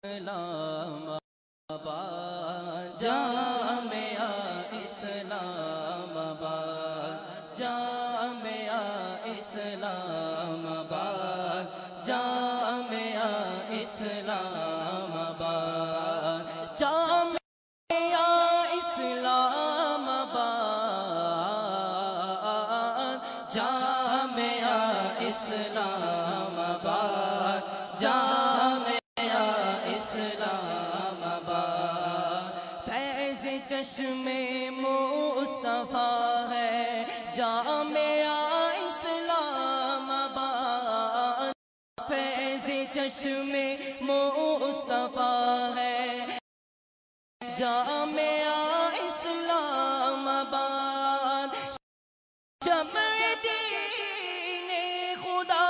اسلام آباد جامعہ اسلام آباد جامعہ اسلام آباد جامعہ اسلام آباد جامعہ اسلام آباد جامعہ اسلام آباد جامعہ اسلام آباد فیض چشم مصطفیٰ ہے جامعہ اسلام آباد فیض چشم مصطفیٰ ہے جامعہ اسلام آباد شمع دین خدا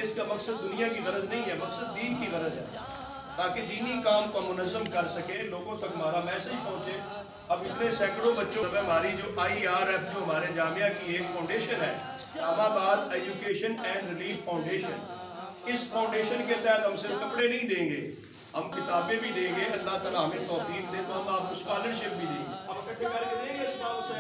اس کا مقصد دنیا کی غرض نہیں ہے، مقصد دین کی غرض ہے، تاکہ دینی کام کو منظم کر سکے، لوگوں تک ہمارا میسج پہنچے۔ اب اتنے سینکڑوں بچوں میں ہماری جو IRF جو ہمارے جامعہ کی ایک فاؤنڈیشن ہے، Islamabad education and relief foundation, اس فاؤنڈیشن کے تحت ہم صرف کپڑے نہیں دیں گے، ہم کتابیں بھی دیں گے، اللہ تعالیٰ ہمیں توفیق دے تو ہم آپ کو اسکالرشپ بھی دیں گے، ہم اکٹھے کر کے دیں گے اسلام سے،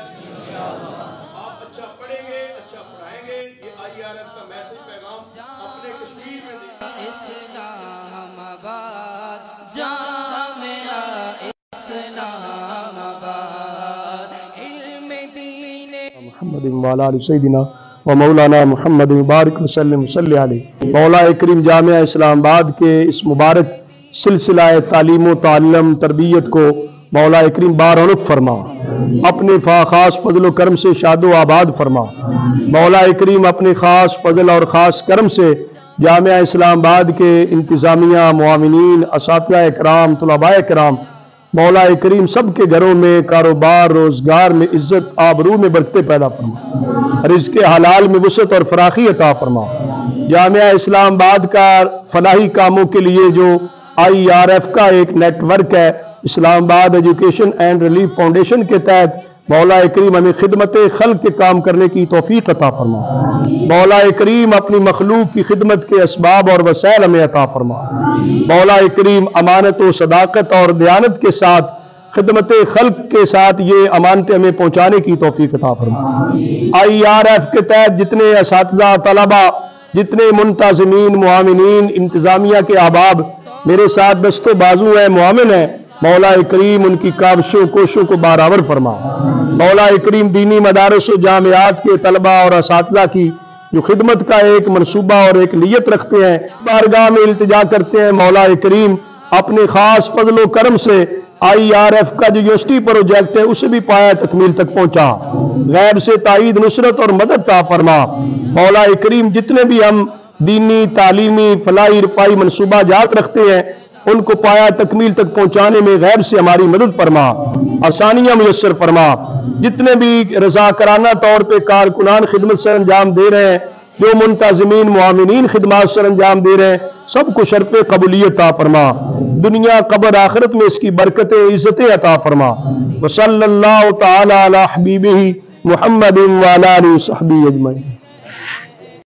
آپ اچھا پڑھیں گے، اچھا پڑھائیں گے۔ یہ IRF کا میسج پیغام اپنے کشمیر میں دیں گے۔ اسلام آباد جامعہ اسلام آباد علم دین محمد وعلی آل سیدنا و مولانا محمد مبارک وسلم صلی علیہ۔ مولا کریم جامعہ اسلام آباد کے اس مبارک سلسلہ تعلیم و تعلم تربیت کو مولا کریم بارونق فرما، اپنے خاص فضل و کرم سے شاد و آباد فرما۔ مولا کریم اپنے خاص فضل اور خاص کرم سے جامعہ اسلام آباد کے انتظامیہ، معاونین، اساتذہ کرام، طلباء کرام، مولا کریم سب کے گھروں میں کاروبار روزگار میں عزت آبرو میں برکتیں پیدا فرما، رزق حلال میں وسعت اور فراخی عطا فرما۔ جامعہ اسلام آباد کا فلاحی کاموں کے لیے جو IRF کا ایک نیٹ ورک ہے، Islamabad education and relief foundation کے تحت مولا کریم ہمیں خدمت خلق کے کام کرنے کی توفیق عطا فرما۔ مولا کریم اپنی مخلوق کی خدمت کے اسباب اور وسائل ہمیں عطا فرما۔ مولا کریم امانت و صداقت اور دیانت کے ساتھ خدمت خلق کے ساتھ یہ امانتیں ہمیں پہنچانے کی توفیق عطا فرما۔ IRF کے تحت جتنے اساتذہ، طلباء، جتنے منتظمین، معاونین، انتظامیہ کے احباب میرے ساتھ دست و بازو ہیں، معاون ہیں، مولا کریم ان کی کاوشوں کوشوں کو برابر فرما۔ مولا کریم دینی مدارس و جامعات کے طلباء اور اساتذہ کی جو خدمت کا ایک منصوبہ اور ایک نیت رکھتے ہیں، بارگاہ میں التجا کرتے ہیں، مولا کریم اپنے خاص فضل و کرم سے IRF کا جو یونیورسٹی پروجیکٹ ہے اسے بھی پایا تکمیل تک پہنچا، غیب سے تائید نصرت اور مدد عطا فرما۔ مولا کریم جتنے بھی ہم دینی تعلیمی فلاحی رفاہی منصوبہ جات رکھتے ہیں ان کو پایا تکمیل تک پہنچانے میں غیب سے ہماری مدد فرما، آسانیاں میسر فرما۔ جتنے بھی رضاکارانہ طور پہ کارکنان خدمت سر انجام دے رہے ہیں، جو منتظمین معاونین خدمات سر انجام دے رہے ہیں، سب کو شرف قبولیت عطا فرما، دنیا قبر آخرت میں اس کی برکتیں عزتیں عطا فرما۔ وصلی اللہ تعالی علی حبیبہ محمد وعلی آلہ وصحبہ اجمعین۔